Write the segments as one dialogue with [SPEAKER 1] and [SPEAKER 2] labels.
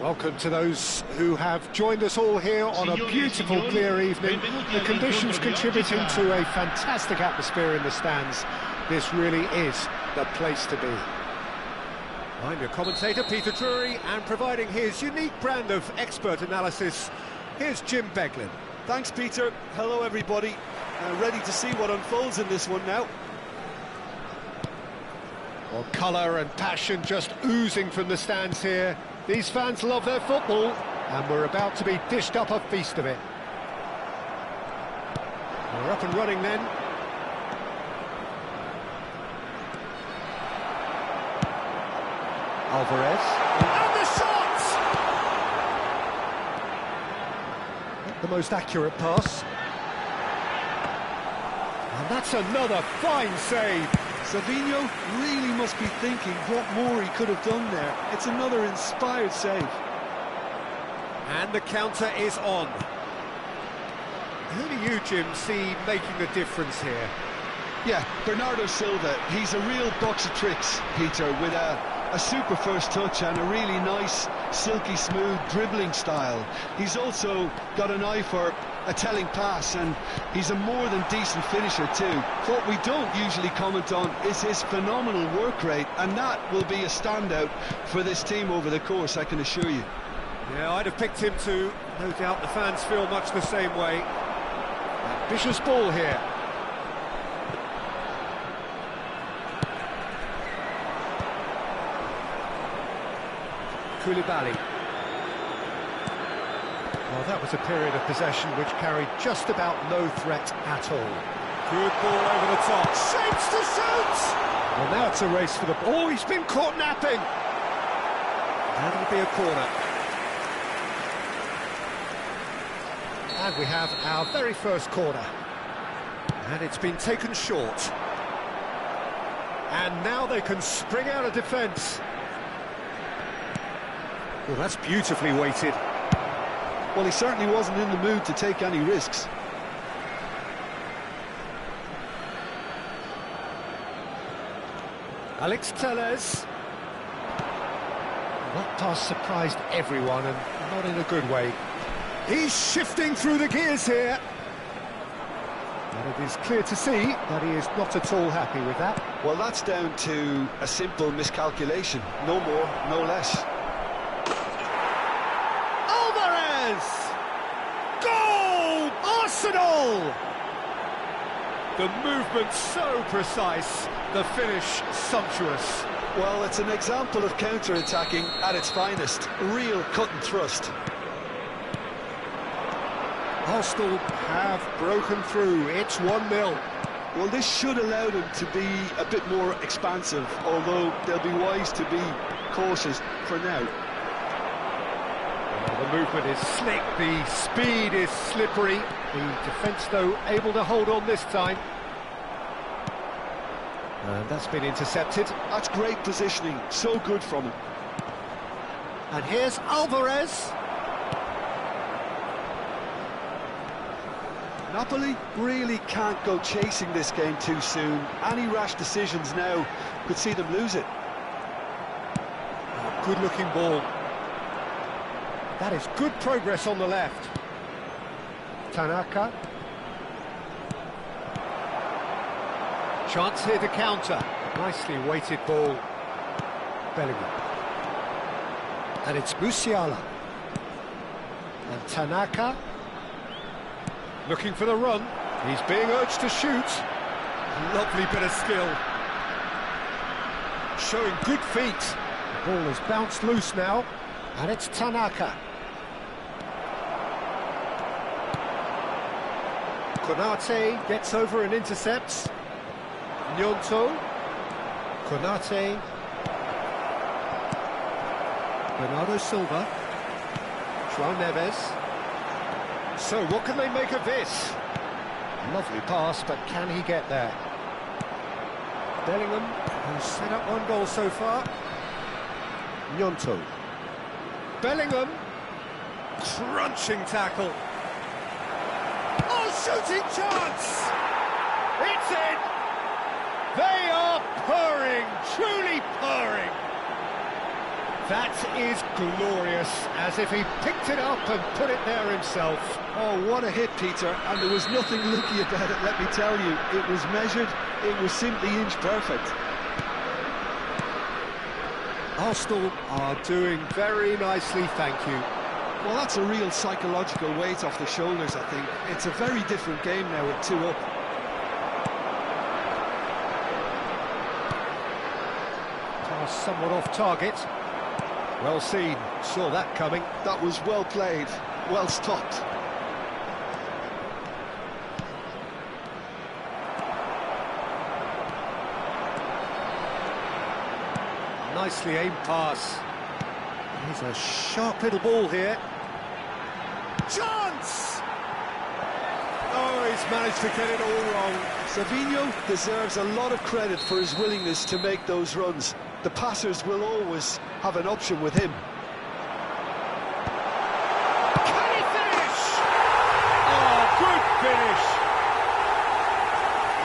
[SPEAKER 1] Welcome to those who have joined us all here on a beautiful, clear evening. The conditions contributing to a fantastic atmosphere in the stands. This really is the place to be. I'm your commentator, Peter Drury, and providing his unique brand of expert analysis, here's Jim Beglin.
[SPEAKER 2] Thanks, Peter. Hello, everybody. Ready to see what unfolds in this one now.
[SPEAKER 1] Well, colour and passion just oozing from the stands here. These fans love their football, and we're about to be dished up a feast of it. We're up and running then. Alvarez. And the shot! Not the most accurate pass. And that's another fine save.
[SPEAKER 2] Savinho really must be thinking what more he could have done there. It's another inspired save.
[SPEAKER 1] And the counter is on. Who do you, Jim, see making the difference here?
[SPEAKER 2] Yeah, Bernardo Silva. He's a real box of tricks, Peter, with a super first touch and a really nice, silky smooth dribbling style. He's also got an eye for a telling pass, and he's a more than decent finisher too. What we don't usually comment on is his phenomenal work rate, and that will be a standout for this team over the course, I can assure you.
[SPEAKER 1] Yeah, I'd have picked him too. No doubt the fans feel much the same way. Ambitious ball here. Koulibaly. Well, that was a period of possession which carried just about no threat at all. Good ball over the top. Shapes to shoot! Well, now it's a race for the ball. Oh, he's been caught napping! That'll be a corner. And we have our very first corner. And it's been taken short. And now they can spring out of defence. Well, that's beautifully weighted.
[SPEAKER 2] Well, he certainly wasn't in the mood to take any risks.
[SPEAKER 1] Alex Telles. That pass surprised everyone, and not in a good way. He's shifting through the gears here. And it is clear to see that he is not at all happy with that.
[SPEAKER 2] Well, that's down to a simple miscalculation. No more, no less.
[SPEAKER 1] Alvarez! Arsenal! The movement so precise, the finish sumptuous.
[SPEAKER 2] Well, it's an example of counter-attacking at its finest. Real cut and thrust.
[SPEAKER 1] Arsenal have broken through. It's 1-0.
[SPEAKER 2] Well, this should allow them to be a bit more expansive, although they'll be wise to be cautious for now.
[SPEAKER 1] Well, the movement is slick, the speed is slippery. The defence, though, able to hold on this time. And that's been intercepted.
[SPEAKER 2] That's great positioning, so good from him.
[SPEAKER 1] And here's Alvarez.
[SPEAKER 2] Napoli really can't go chasing this game too soon. Any rash decisions now could see them lose it.
[SPEAKER 1] Oh, good-looking ball. That is good progress on the left. Tanaka. Chance here to counter. Nicely weighted ball. Bellingham. And it's Musiala. And Tanaka. Looking for the run. He's being urged to shoot. Lovely bit of skill. Showing good feet. The ball has bounced loose now. And it's Tanaka. Konate gets over and intercepts. Gnonto. Konate. Bernardo Silva. João Neves. So, what can they make of this? Lovely pass, but can he get there? Bellingham, who's set up one goal so far. Gnonto. Bellingham. Crunching tackle. Oh, shooting chance! It's in! They are purring, truly purring. That is glorious, as if he picked it up and put it there himself.
[SPEAKER 2] Oh, what a hit, Peter, and there was nothing lucky about it, let me tell you. It was measured, it was simply inch perfect.
[SPEAKER 1] Arsenal are doing very nicely, thank you.
[SPEAKER 2] Well, that's a real psychological weight off the shoulders, I think. It's a very different game now with 2 up.
[SPEAKER 1] Pass somewhat off target. Well seen, saw that coming.
[SPEAKER 2] That was well played, well stopped.
[SPEAKER 1] Nicely aimed pass. Here's a sharp little ball here. Chance! Oh, he's managed to get it all wrong.
[SPEAKER 2] Savinho deserves a lot of credit for his willingness to make those runs. The passers will always have an option with him.
[SPEAKER 1] Can he finish? Oh, good finish.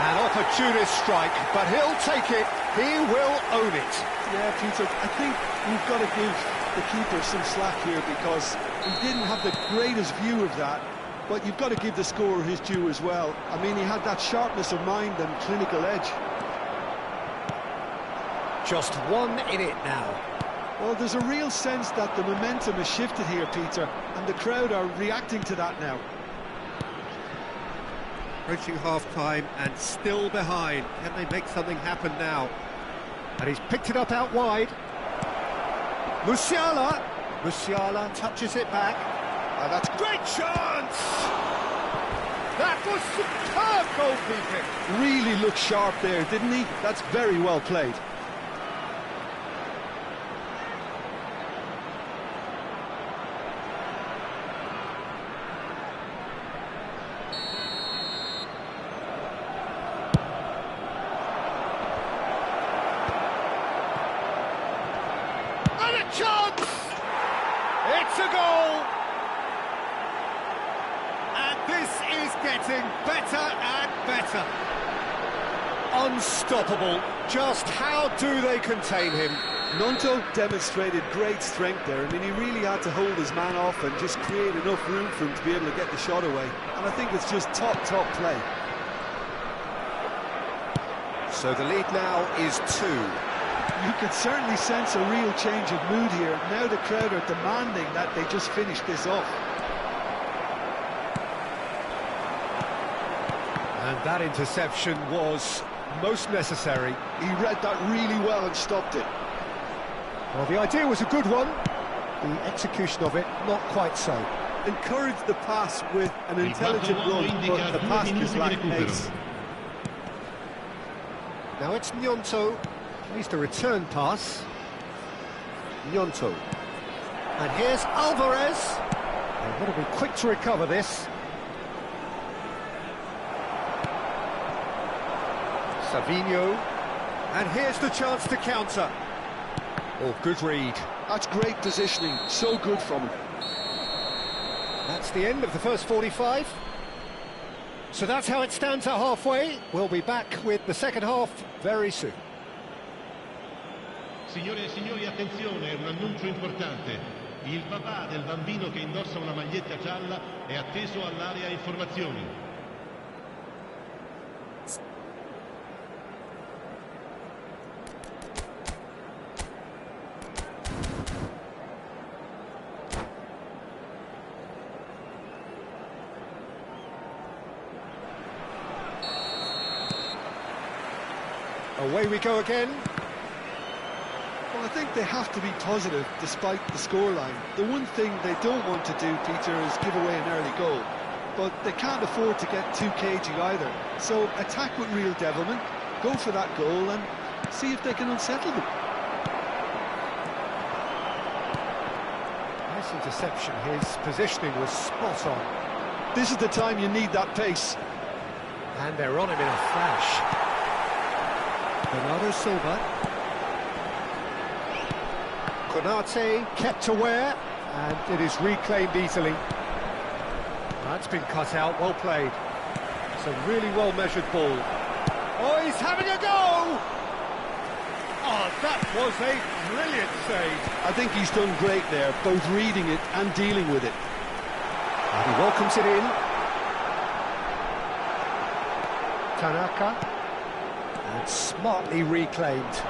[SPEAKER 1] An opportunist strike, but he'll take it. He will own it.
[SPEAKER 2] Yeah, Peter, I think we've got to give the keeper some slack here because he didn't have the greatest view of that, but you've got to give the scorer his due as well. I mean, he had that sharpness of mind and clinical edge.
[SPEAKER 1] Just 1 in it now.
[SPEAKER 2] Well, there's a real sense that the momentum has shifted here, Peter, and the crowd are reacting to that now.
[SPEAKER 1] Approaching half-time and still behind. Can they make something happen now? And he's picked it up out wide. Musiala. Musiala touches it back. And that's great chance! That was superb goalkeeping.
[SPEAKER 2] Really looked sharp there, didn't he? That's very well played.
[SPEAKER 1] And a chance! It's a goal! And this is getting better and better. Unstoppable. Just how do they contain him?
[SPEAKER 2] Gnonto demonstrated great strength there. I mean, he really had to hold his man off and just create enough room for him to be able to get the shot away. And I think it's just top play.
[SPEAKER 1] So the lead now is 2.
[SPEAKER 2] You could certainly sense a real change of mood here. Now the crowd are demanding that they just finish this off.
[SPEAKER 1] And that interception was most necessary.
[SPEAKER 2] He read that really well and stopped it.
[SPEAKER 1] Well, the idea was a good one. The execution of it, not quite so.
[SPEAKER 2] Encouraged the pass with an intelligent run, but the pass just lacked pace.
[SPEAKER 1] Now it's Gnonto. Plays the return pass. Gnonto. And here's Alvarez. They've got to be quick to recover this. Savinho. And here's the chance to counter. Oh, good read.
[SPEAKER 2] That's great positioning, so good from him.
[SPEAKER 1] That's the end of the first 45. So that's how it stands at halfway. We'll be back with the second half very soon.
[SPEAKER 3] Signore e signori, attenzione, un annuncio importante. Il papà del bambino che indossa una maglietta gialla è atteso all'area informazioni.
[SPEAKER 1] Away we go again.
[SPEAKER 2] Well, I think they have to be positive despite the scoreline. The one thing they don't want to do, Peter, is give away an early goal. But they can't afford to get too cagey either. So attack with real devilment, go for that goal and see if they can unsettle them.
[SPEAKER 1] Nice interception. His positioning was spot on.
[SPEAKER 2] This is the time you need that pace.
[SPEAKER 1] And they're on him in a flash. Bernardo Silva. Konate kept aware, and it is reclaimed easily. That's been cut out, well played. It's a really well-measured ball. Oh, he's having a go! Oh, that was a brilliant save.
[SPEAKER 2] I think he's done great there, both reading it and dealing with it.
[SPEAKER 1] And he welcomes it in. Tanaka. And smartly reclaimed.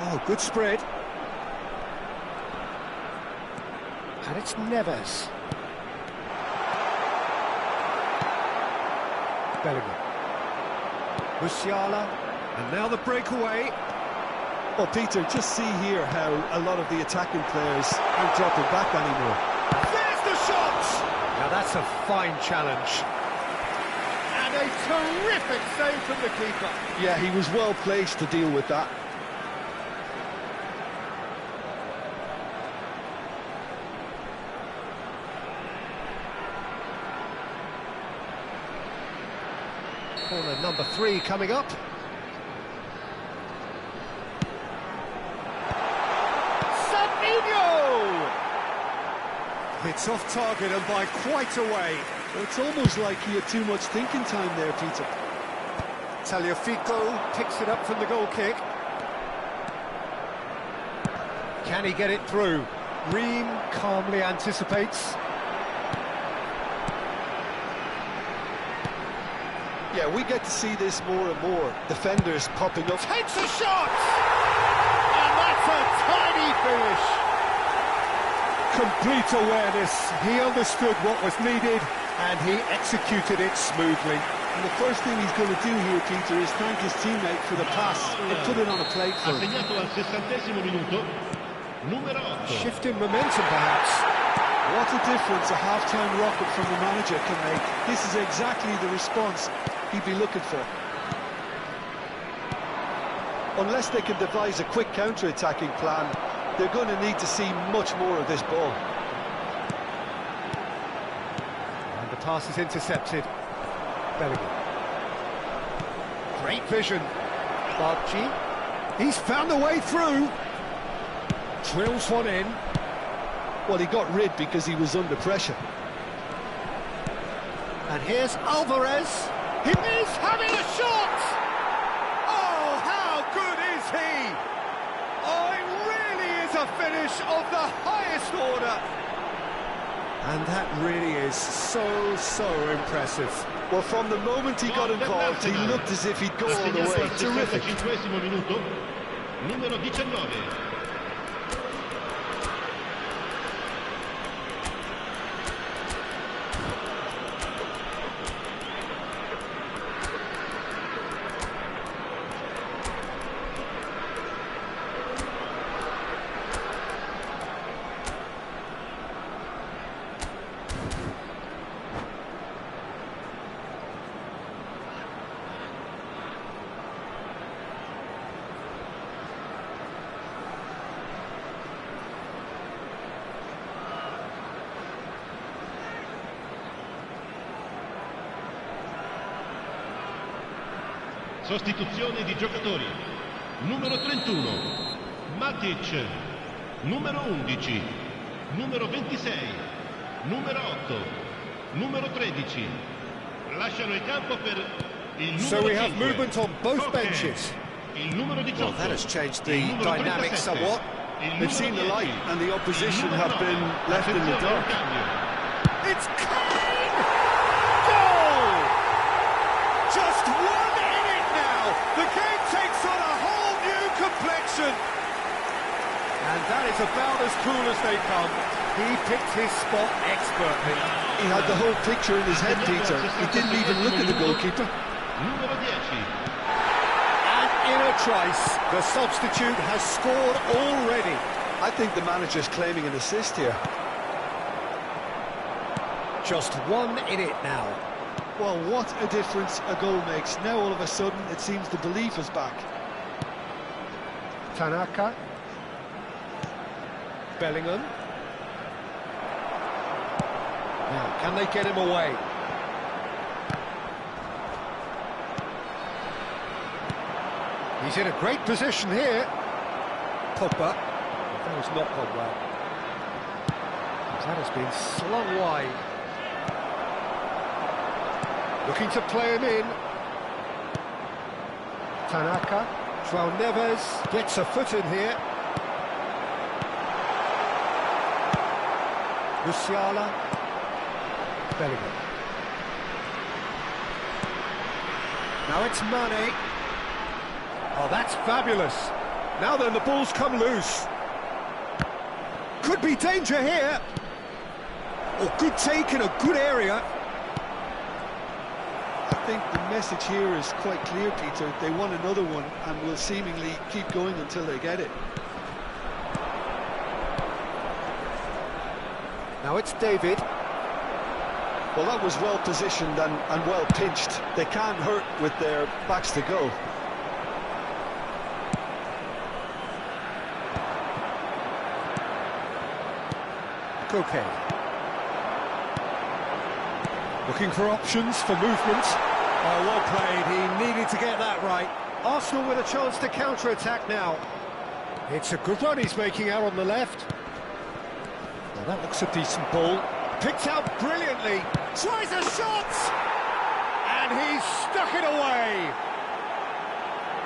[SPEAKER 1] Oh, good spread. And it's Neves. Bellingham. Musiala. And now the breakaway.
[SPEAKER 2] Well, Peter, just see here how a lot of the attacking players aren't dropping back anymore.
[SPEAKER 1] There's the shot! Now that's a fine challenge. And a terrific save from the keeper.
[SPEAKER 2] Yeah, he was well placed to deal with that.
[SPEAKER 1] Corner number 3 coming up. Savinho! It's off target and by quite a way.
[SPEAKER 2] It's almost like he had too much thinking time there, Peter.
[SPEAKER 1] Tagliafico picks it up from the goal kick. Can he get it through? Ream calmly anticipates.
[SPEAKER 2] Yeah, we get to see this more and more. Defenders popping up.
[SPEAKER 1] Takes a shot! And that's a tiny finish. Complete awareness. He understood what was needed and he executed it smoothly.
[SPEAKER 2] And the first thing he's going to do here, Peter, is thank his teammate for the pass and put it on a plate for him.
[SPEAKER 3] Assegnato al 60° minuto, numero 8.
[SPEAKER 1] Shifting momentum, perhaps.
[SPEAKER 2] What a difference a half-time rocket from the manager can make. This is exactly the response he'd be looking for. Unless they can devise a quick counter-attacking plan, they're going to need to see much more of this ball.
[SPEAKER 1] And the pass is intercepted. Bellingham. Great vision. Barchi. He's found a way through. Drills one in.
[SPEAKER 2] Well, he got rid because he was under pressure.
[SPEAKER 1] And here's Alvarez. He is having a shot! Oh, how good is he? Oh, it really is a finish of the highest order. And that really is so impressive.
[SPEAKER 2] Well, from the moment he got involved, he looked as if he'd go all the way. Terrific.
[SPEAKER 3] 65° minuto, numero 19. Sostituzione di giocatori. Numero 31, Matic. Numero 11, numero 26, numero 8, numero 13. Lasciano il campo per il numero 5.
[SPEAKER 1] So we have movement on both benches.
[SPEAKER 3] Il numero 18.
[SPEAKER 1] Well, that has changed the dynamic somewhat.
[SPEAKER 2] They've seen the light and the opposition have been left in the dark.
[SPEAKER 1] It's Kane! Goal! Just one in it now. The game takes on a whole new complexion. And that is about as cool as they come. He picked his spot expertly.
[SPEAKER 2] He had the whole picture in his head, Peter. He didn't even look at the goalkeeper.
[SPEAKER 3] Numero 10.
[SPEAKER 1] And in a trice, the substitute has scored already.
[SPEAKER 2] I think the manager's claiming an assist here.
[SPEAKER 1] Just one in it now.
[SPEAKER 2] Well, what a difference a goal makes. Now all of a sudden it seems the belief is back.
[SPEAKER 1] Tanaka. Bellingham. Now, can they get him away? He's in a great position here. Pogba. That has not gone well. That has been slung wide. Looking to play him in. Tanaka. João Neves gets a foot in here. Musiala. Bellingham. Now it's Mane. Oh, that's fabulous. Now then, the ball's come loose. Could be danger here. Oh, good take in a good area.
[SPEAKER 2] I think the message here is quite clear, Peter. They want another one and will seemingly keep going until they get it.
[SPEAKER 1] Now it's David.
[SPEAKER 2] Well, that was well positioned and well pinched. They can't hurt with their backs to goal.
[SPEAKER 1] Okay. Looking for options for movement. Oh, well played. He needed to get that right. Arsenal with a chance to counter-attack now. It's a good run he's making out on the left. Well, that looks a decent ball. Picked out brilliantly. Tries a shot! And he's stuck it away.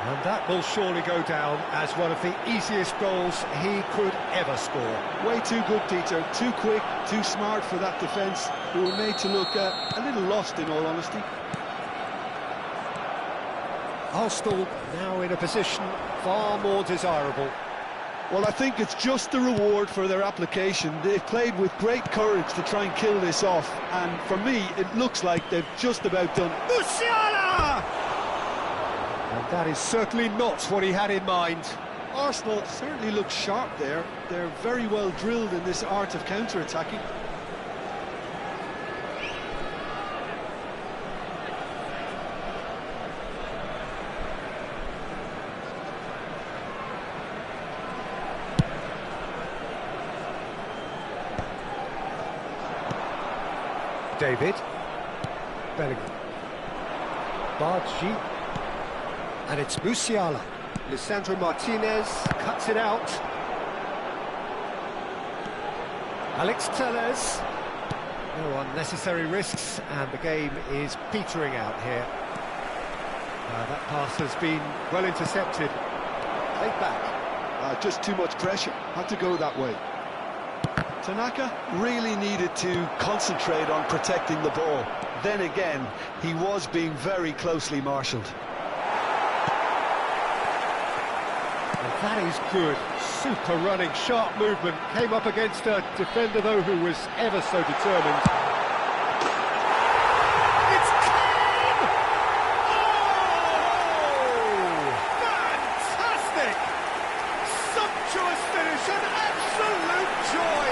[SPEAKER 1] And that will surely go down as one of the easiest goals he could ever score.
[SPEAKER 2] Way too good, Peter. Too quick, too smart for that defence. They were made to look a little lost, in all honesty.
[SPEAKER 1] Arsenal now in a position far more desirable.
[SPEAKER 2] Well, I think it's just the reward for their application. They've played with great courage to try and kill this off. And for me, it looks like they've just about done it.
[SPEAKER 1] Musiala! And that is certainly not what he had in mind.
[SPEAKER 2] Arsenal certainly look sharp there. They're very well drilled in this art of counter-attacking.
[SPEAKER 1] David. Bellingham. Bargi. And it's Musiala. Lisandro Martinez cuts it out. Alex Telles. No unnecessary risks, and the game is petering out here. That pass has been well intercepted. Played back.
[SPEAKER 2] Just too much pressure. Had to go that way. Tanaka really needed to concentrate on protecting the ball. Then again, he was being very closely marshalled.
[SPEAKER 1] And that is good. Super running, sharp movement. Came up against a defender, though, who was ever so determined. It's Kane! Oh! Fantastic! Sumptuous finish, an absolute joy!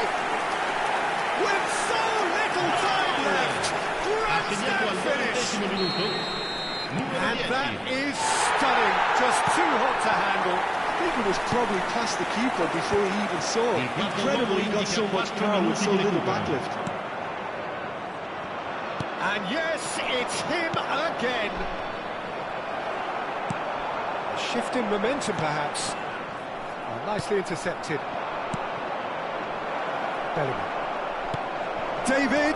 [SPEAKER 1] With so little time left, grandstand finish! And that is stunning, just too hot to handle.
[SPEAKER 2] I think it was probably past the keeper before he even saw it. Incredible he got so much power with so little backlift.
[SPEAKER 1] And yes, it's him again. shift in momentum, perhaps. Oh, nicely intercepted. Bellingham. David!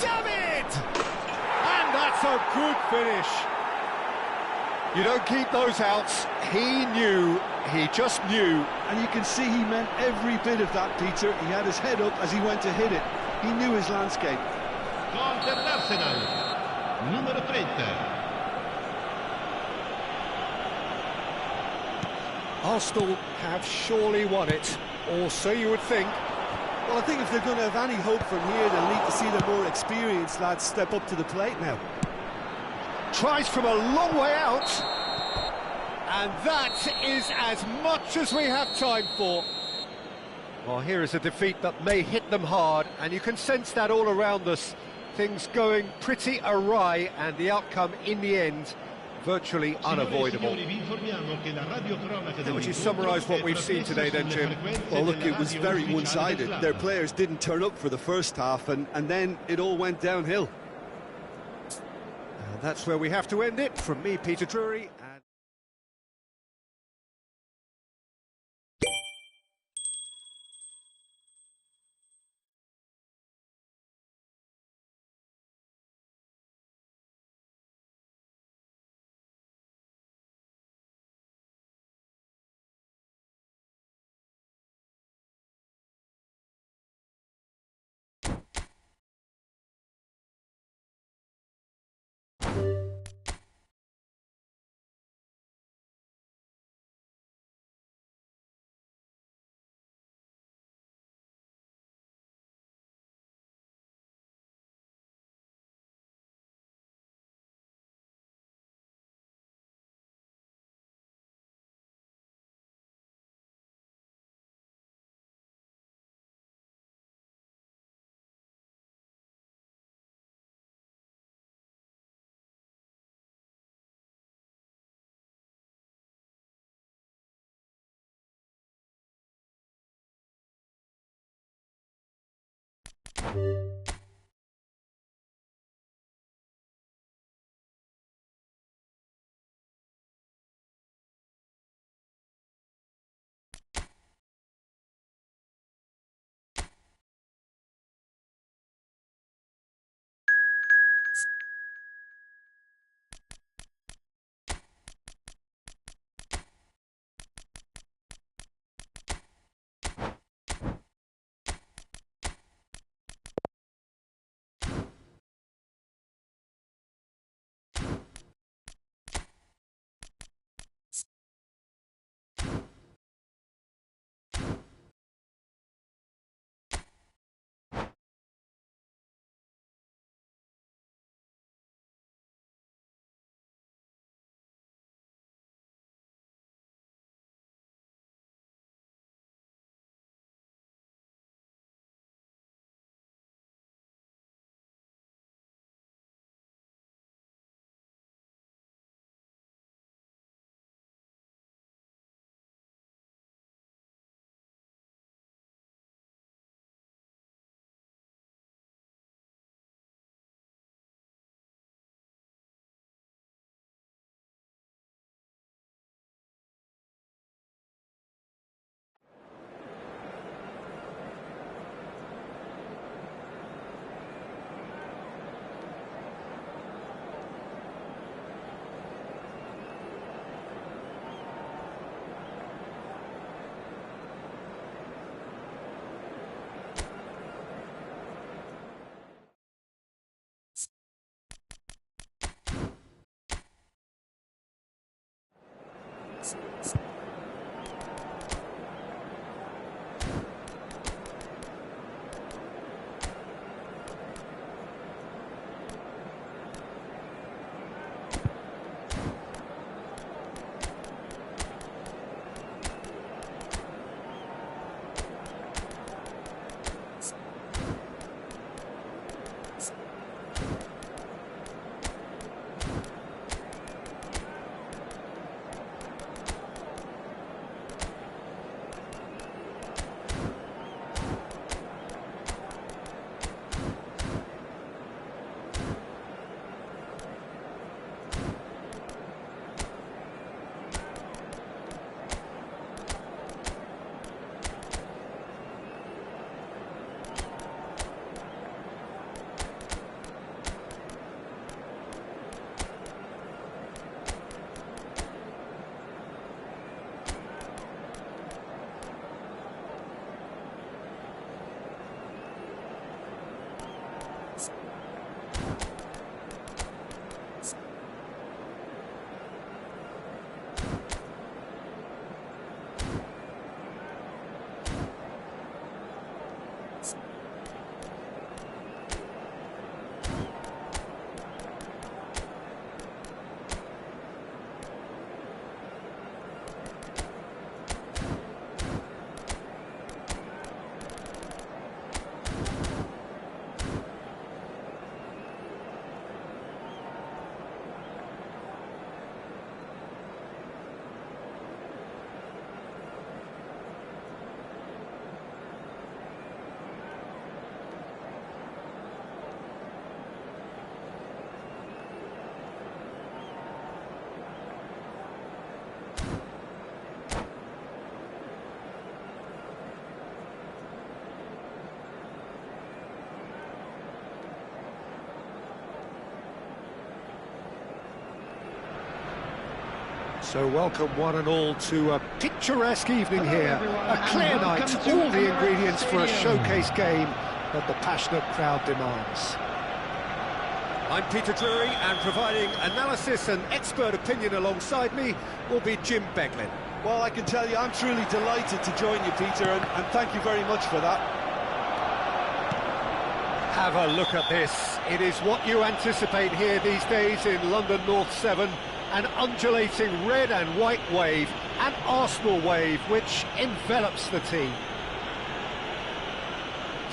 [SPEAKER 1] David! And that's a good finish. You don't keep those outs. He knew, he just knew.
[SPEAKER 2] And you can see he meant every bit of that, Peter. He had his head up as he went to hit it. He knew his landscape.
[SPEAKER 3] Gol dell'Arsenal, numero 30.
[SPEAKER 1] Arsenal have surely won it, or so you would think.
[SPEAKER 4] Well, I think if they're going to have any hope from here, they'll need to see the more experienced lads step up to the plate now.
[SPEAKER 1] Tries from a long way out, and that is as much as we have time for. Well, here is a defeat that may hit them hard, and you can sense that all around us. Things going pretty awry, and the outcome in the end virtually unavoidable.
[SPEAKER 3] How
[SPEAKER 1] would you summarise what we've seen today then, Jim?
[SPEAKER 2] Well, look, it was very one-sided. Their players didn't turn up for the first half, and then it all went downhill.
[SPEAKER 1] And that's where we have to end it. From me, Peter Drury. So welcome one and all to a picturesque evening here. A clear night, all the ingredients for a showcase game that the passionate crowd demands. I'm Peter Drury, and providing analysis and expert opinion alongside me will be Jim Beglin.
[SPEAKER 4] Well, I can tell you, I'm truly delighted to join you, Peter, and thank you very much for that.
[SPEAKER 1] Have a look at this. It is what you anticipate here these days in London North 7. An undulating red and white wave, an Arsenal wave, which envelops the team.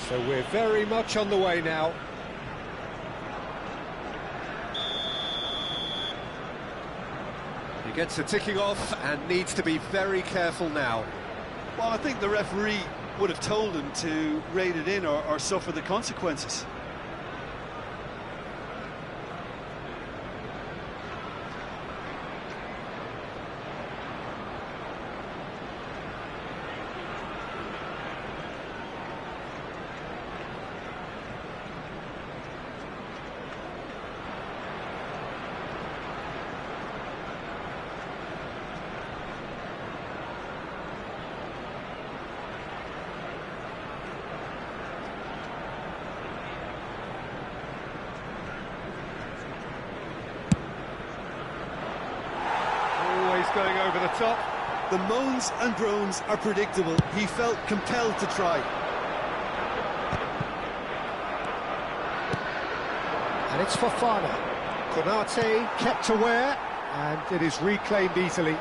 [SPEAKER 1] So we're very much on the way now. He gets the ticking off and needs to be very careful now.
[SPEAKER 4] Well, I think the referee would have told him to rein it in or suffer the consequences.
[SPEAKER 1] Going over the top.
[SPEAKER 4] The moans and groans are predictable. He felt compelled to try.
[SPEAKER 1] And it's Fofana. Konate kept aware, and it is reclaimed easily.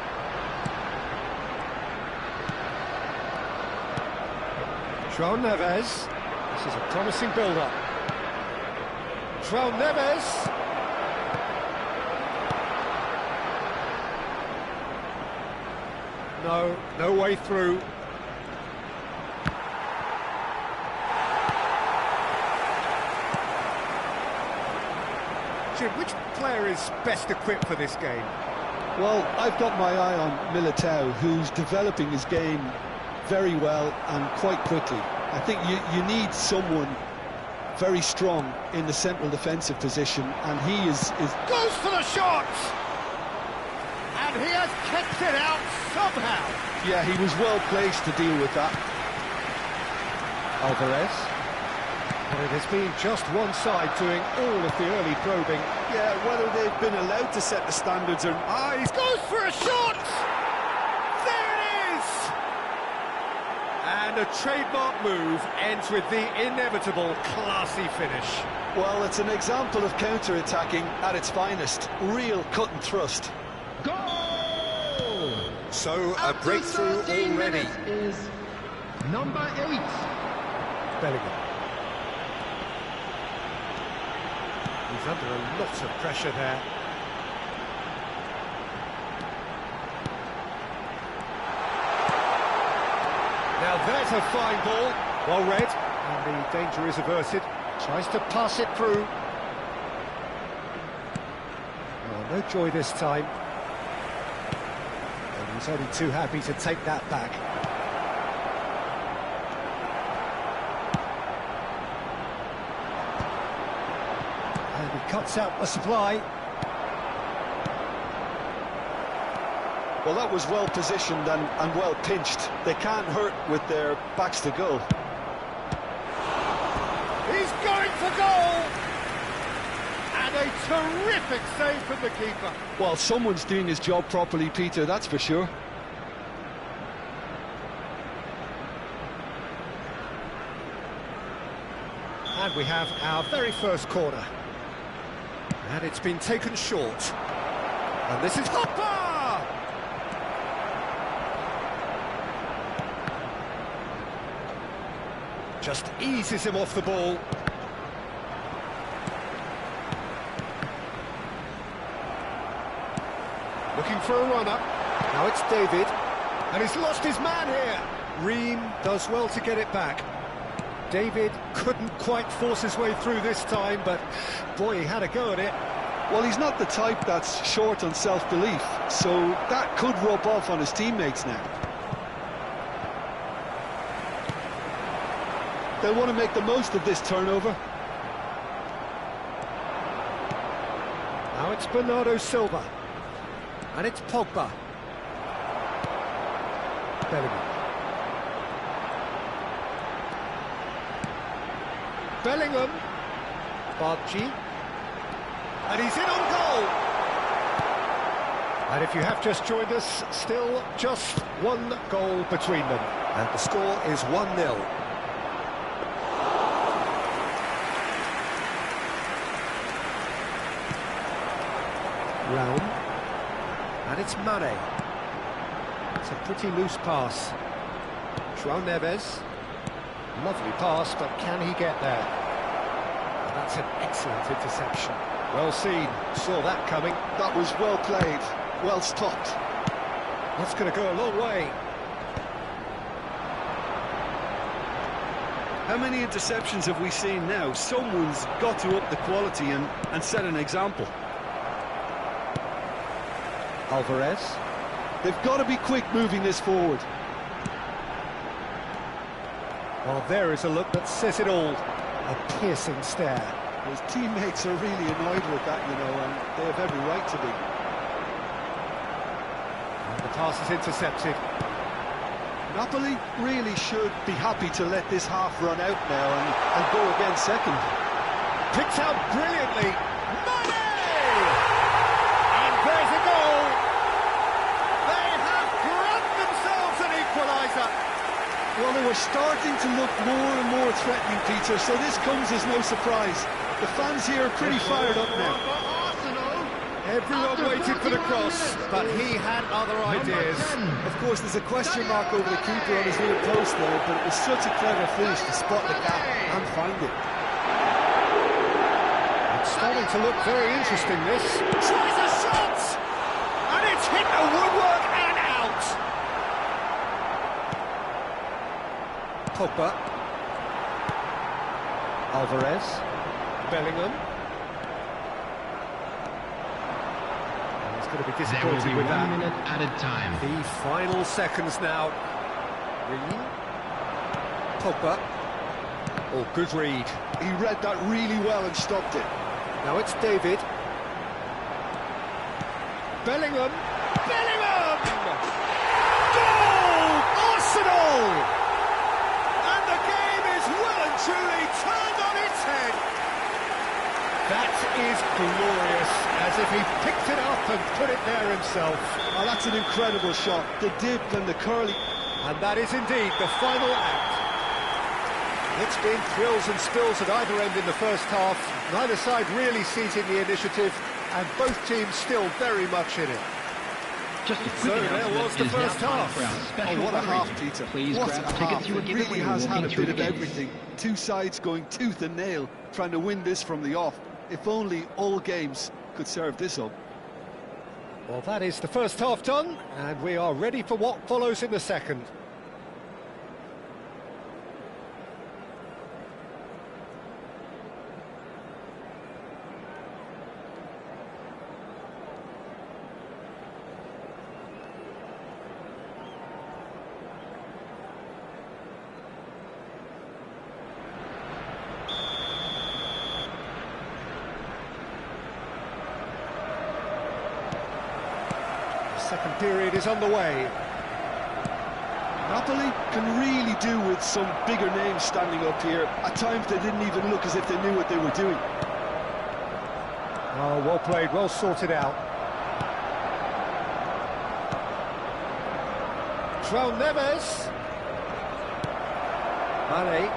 [SPEAKER 1] João Neves. This is a promising build-up. João Neves. No way through. Jim, which player is best equipped for this game?
[SPEAKER 2] Well, I've got my eye on Militao, who's developing his game very well and quite quickly. I think you need someone very strong in the central defensive position, and he is...
[SPEAKER 1] Goes for the shot! And he has kept it out somehow.
[SPEAKER 2] Yeah, he was well placed to deal with that.
[SPEAKER 1] Alvarez. And it has been just one side doing all of the early probing.
[SPEAKER 4] Yeah, whether they've been allowed to set the standards or...
[SPEAKER 1] He goes for a shot! There it is! And a trademark move ends with the inevitable classy finish.
[SPEAKER 2] Well, it's an example of counter-attacking at its finest. Real cut and thrust.
[SPEAKER 3] Goal!
[SPEAKER 1] So, a breakthrough already.
[SPEAKER 3] Is number 8.
[SPEAKER 1] Bellingham. He's under a lot of pressure there. Now there's a fine ball. Well read. And the danger is averted. Tries to pass it through. Oh, no joy this time. And he's only too happy to take that back. And he cuts out the supply.
[SPEAKER 2] Well, that was well positioned and well pinched. They can't hurt with their backs to goal.
[SPEAKER 1] He's going for goal! And a terrific save from the keeper.
[SPEAKER 2] Well, someone's doing his job properly, Peter, that's for sure.
[SPEAKER 1] And we have our very first corner. And it's been taken short. And this is Hopper! Just eases him off the ball. Looking for a run-up. Now it's David. And he's lost his man here. Ream does well to get it back. David couldn't quite force his way through this time, but boy, he had a go at it.
[SPEAKER 2] Well, he's not the type that's short on self-belief, so that could rub off on his teammates now. They'll want to make the most of this turnover.
[SPEAKER 1] Now it's Bernardo Silva. And it's Pogba. Bellingham. Barchi. And he's in on goal. And if you have just joined us, still just one goal between them. And the score is 1-0. Round. And it's Mane. It's a pretty loose pass. João Neves. Lovely pass, but can he get there? And that's an excellent interception. Well seen, saw that coming.
[SPEAKER 2] That was well played, well stopped.
[SPEAKER 1] That's going to go a long way.
[SPEAKER 2] How many interceptions have we seen now? Someone's got to up the quality and set an example.
[SPEAKER 1] Alvarez.
[SPEAKER 2] They've got to be quick moving this forward.
[SPEAKER 1] Well, there is a look that says it all. A piercing stare.
[SPEAKER 2] His teammates are really annoyed with that, you know, and they have every right to be.
[SPEAKER 1] And the pass is intercepted.
[SPEAKER 2] Napoli really should be happy to let this half run out now and go again second.
[SPEAKER 1] Picked out brilliantly. Mane! And there's a goal. They have grabbed themselves an equaliser.
[SPEAKER 2] Well, they were starting to look more and more threatening, Peter, so this comes as no surprise. The fans here are pretty fired up now.
[SPEAKER 1] Everyone waited for the cross, but he had other ideas.
[SPEAKER 4] Of course, there's a question mark over the keeper on his near post there, but it was such a clever finish to spot the gap and find it.
[SPEAKER 1] It's starting to look very interesting, this. Tries a shot! And it's hit the woodwork and out! Pogba. Alvarez. Bellingham. Going to be disappointed with that.
[SPEAKER 5] 1 minute added time.
[SPEAKER 1] The final seconds now. Reed. Pogba. Oh, good read.
[SPEAKER 2] He read that really well and stopped it.
[SPEAKER 1] Now it's David. Bellingham. Bellingham! Goal! Arsenal! And the game is well and truly turned on its head. That is glorious, as if he picked it up and put it there himself.
[SPEAKER 2] Oh, that's an incredible shot. The dip and the curly.
[SPEAKER 1] And that is indeed the final act. It's been thrills and spills at either end in the first half. Neither side really seizing the initiative, and both teams still very much in it.
[SPEAKER 5] Just a quick
[SPEAKER 1] there was the first half.
[SPEAKER 2] Oh, what a half, Peter.
[SPEAKER 5] Please
[SPEAKER 2] what
[SPEAKER 5] grab
[SPEAKER 2] a
[SPEAKER 5] tickets.
[SPEAKER 2] half.
[SPEAKER 5] You
[SPEAKER 2] It really has had a bit of everything. Two sides going tooth and nail, trying to win this from the off. If only all games could serve this up.
[SPEAKER 1] Well, that is the first half done, and we are ready for what follows in the second. Second period is underway.
[SPEAKER 2] Napoli can really do with some bigger names standing up here. At times they didn't even look as if they knew what they were doing.
[SPEAKER 1] Oh, well played, well sorted out. João Neves. Mane.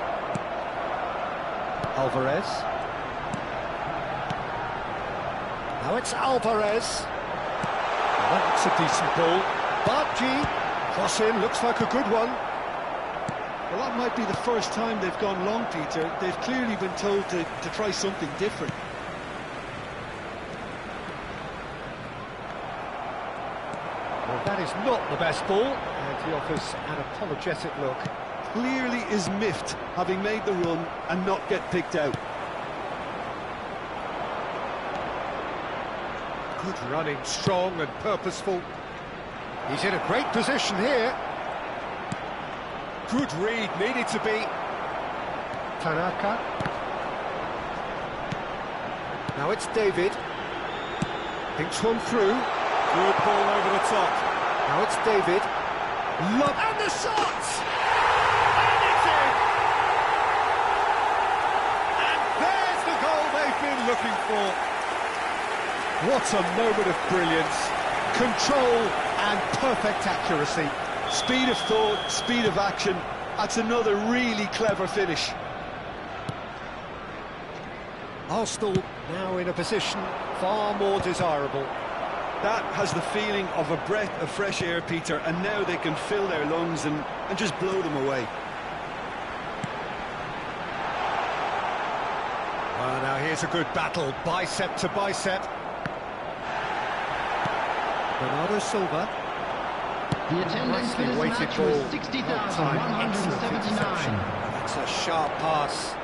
[SPEAKER 1] Alvarez. Now it's Alvarez. That's a decent ball. Barchi, cross in, looks like a good one.
[SPEAKER 2] Well, that might be the first time they've gone long, Peter. They've clearly been told to try something different.
[SPEAKER 1] Well, that is not the best ball, and he offers an apologetic look.
[SPEAKER 2] Clearly is miffed, having made the run and not get picked out.
[SPEAKER 1] Good running, strong and purposeful. He's in a great position here. Good read, needed to be. Tanaka. Now it's David. Thinks one through. Good ball over the top. Now it's David. And the shot! And it's in! And there's the goal they've been looking for. What a moment of brilliance. Control and perfect accuracy.
[SPEAKER 2] Speed of thought, speed of action. That's another really clever finish.
[SPEAKER 1] Arsenal now in a position far more desirable.
[SPEAKER 2] That has the feeling of a breath of fresh air, Peter, and now they can fill their lungs and just blow them away.
[SPEAKER 1] Well, now here's a good battle, bicep to bicep. Bernardo Silva.
[SPEAKER 5] The attendance for this match was 60,179.
[SPEAKER 1] That's a sharp pass.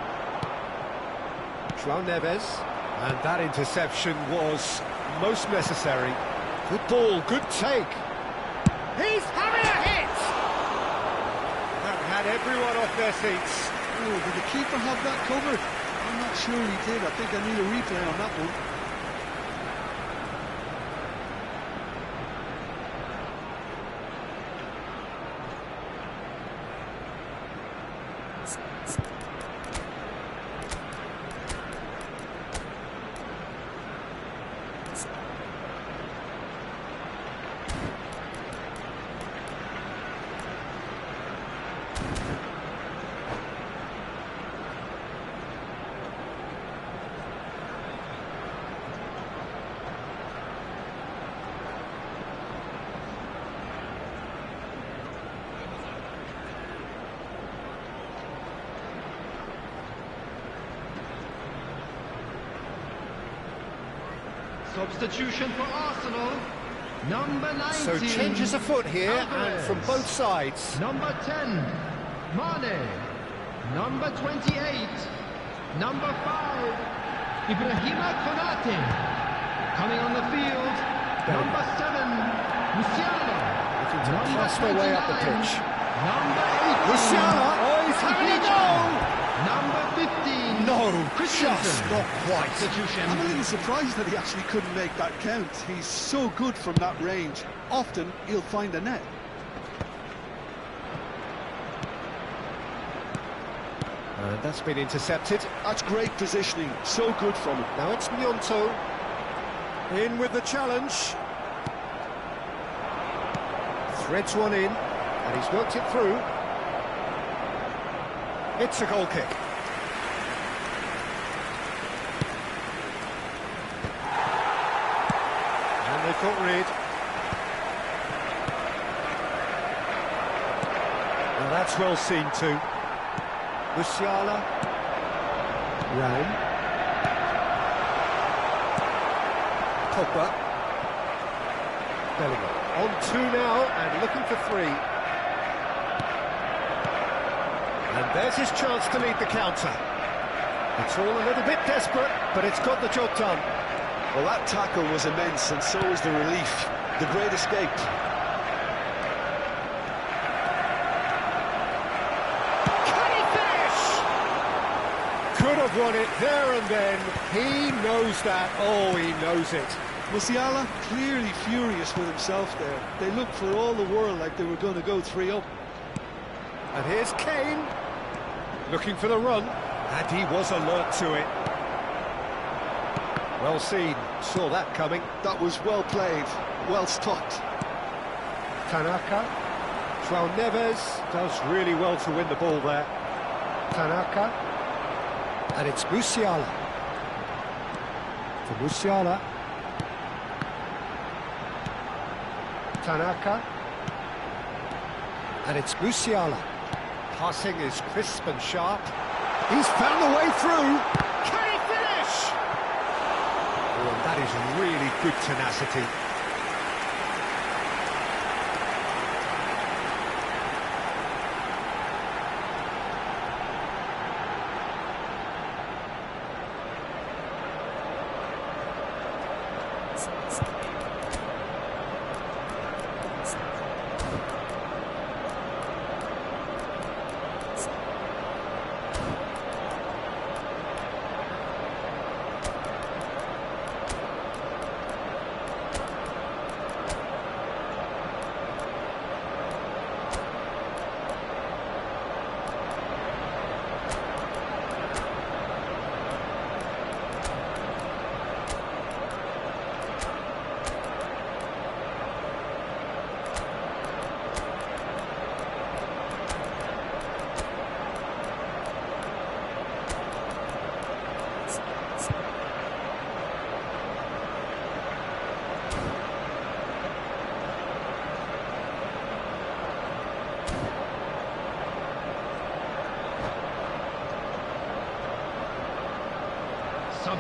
[SPEAKER 1] João Neves. And that interception was most necessary. Good ball, good take. He's having a hit! That had everyone off their seats.
[SPEAKER 4] Oh, did the keeper have that covered? I'm not sure he did. I think I need a replay on that one.
[SPEAKER 5] Substitution for Arsenal, number 19.
[SPEAKER 1] So changes afoot here,
[SPEAKER 5] Alvarez.
[SPEAKER 1] and from both sides.
[SPEAKER 5] Number 10, Mane. Number 28, number 5, Ibrahima Konate. Coming on the field, number 7, Musiala.
[SPEAKER 1] Looking to pass their way up the pitch.
[SPEAKER 5] Number 18,
[SPEAKER 1] Musiala, oh, he's having a go!
[SPEAKER 5] Number 15,
[SPEAKER 1] No,
[SPEAKER 5] Christensen.
[SPEAKER 1] just not quite.
[SPEAKER 5] Substitution.
[SPEAKER 2] I'm a little surprised that he actually couldn't make that count. He's so good from that range. Often, he'll find a net.
[SPEAKER 1] And that's been intercepted.
[SPEAKER 2] That's great positioning. So good from him.
[SPEAKER 1] Now it's Gnonto. In with the challenge. Threads one in, and he's worked it through. It's a goal kick. And they've got rid. Well, that's well seen too. Musiala. Round. Pogba. Bellingham. On two now, and looking for three. And there's his chance to lead the counter. It's all a little bit desperate, but it's got the job done.
[SPEAKER 2] Well, that tackle was immense, and so was the relief. The great escape.
[SPEAKER 1] Can he finish? Could have won it there and then. He knows that. Oh, he knows it.
[SPEAKER 2] Musiala clearly furious with himself there. They looked for all the world like they were going to go 3-up.
[SPEAKER 1] And here's Kane, looking for the run, and he was alert to it. Well seen, saw that coming.
[SPEAKER 2] That was well played, well stopped.
[SPEAKER 1] Tanaka, João Neves does really well to win the ball there. Tanaka, and it's Musiala. For Musiala. Tanaka, and it's Musiala. Passing is crisp and sharp. He's found the way through. Can he finish? Oh, that is really good tenacity.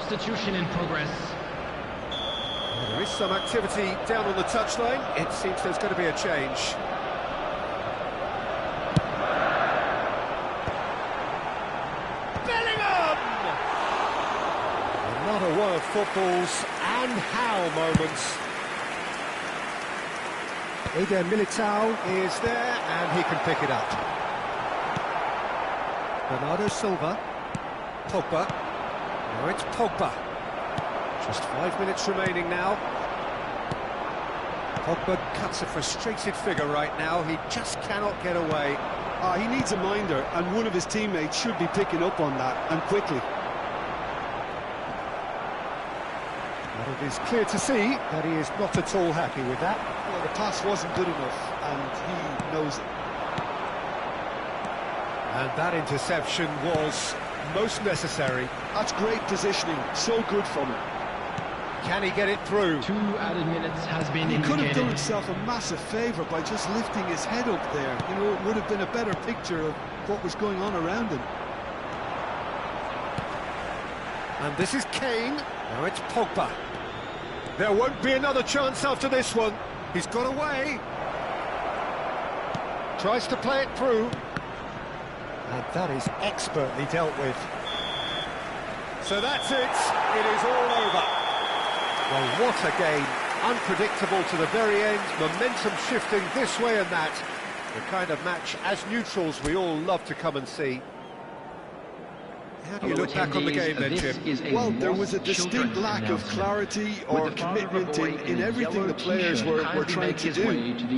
[SPEAKER 5] substitution in progress.
[SPEAKER 1] There is some activity down on the touchline. It seems there's going to be a change. Bellingham! Another one of football's and how moments. Eder Militao is there and he can pick it up. Bernardo Silva. Pogba. Now it's Pogba. Just 5 minutes remaining now. Pogba cuts a frustrated figure right now. He just cannot get away.
[SPEAKER 2] He needs a minder, and one of his teammates should be picking up on that, and quickly.
[SPEAKER 1] But it is clear to see that he is not at all happy with that.
[SPEAKER 2] Well, the pass wasn't good enough, and he knows it.
[SPEAKER 1] And that interception was most necessary.
[SPEAKER 2] That's great positioning, so good from him.
[SPEAKER 1] Can he get it through?
[SPEAKER 5] 2 added minutes has been
[SPEAKER 2] He could have done
[SPEAKER 5] indicated.
[SPEAKER 2] himself a massive favour by just lifting his head up there. You know, it would have been a better picture of what was going on around him.
[SPEAKER 1] And this is Kane. Now it's Pogba. There won't be another chance after this one. He's got away. Tries to play it through. And that is expertly dealt with. So that's it. It is all over. Well, what a game. Unpredictable to the very end. Momentum shifting this way and that. The kind of match, as neutrals, we all love to come and see. How do you look back on the game then, Jim?
[SPEAKER 2] Well, there was a distinct lack of clarity or commitment in everything the players were trying to do.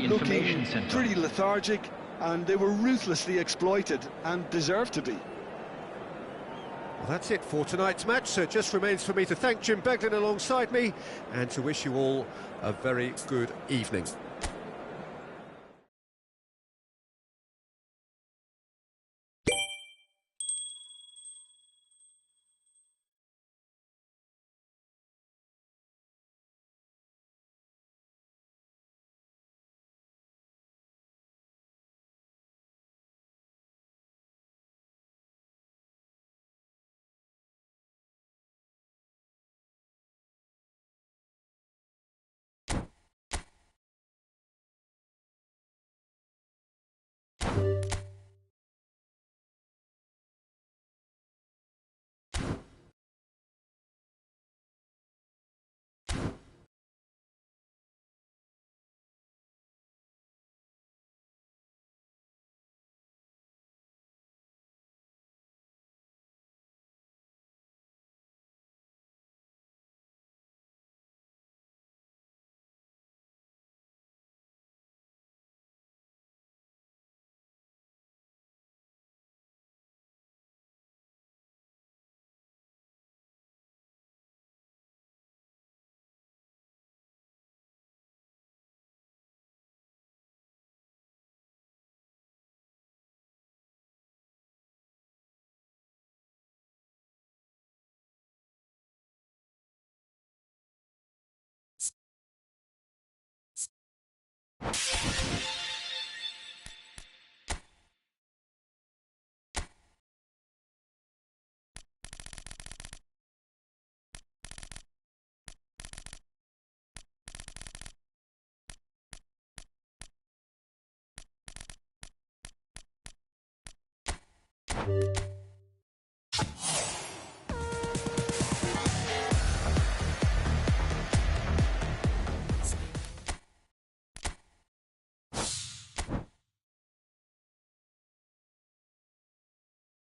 [SPEAKER 2] Looking pretty lethargic, and they were ruthlessly exploited and deserved to be.
[SPEAKER 1] Well, that's it for tonight's match, so it just remains for me to thank Jim Beglin alongside me and to wish you all a very good evening.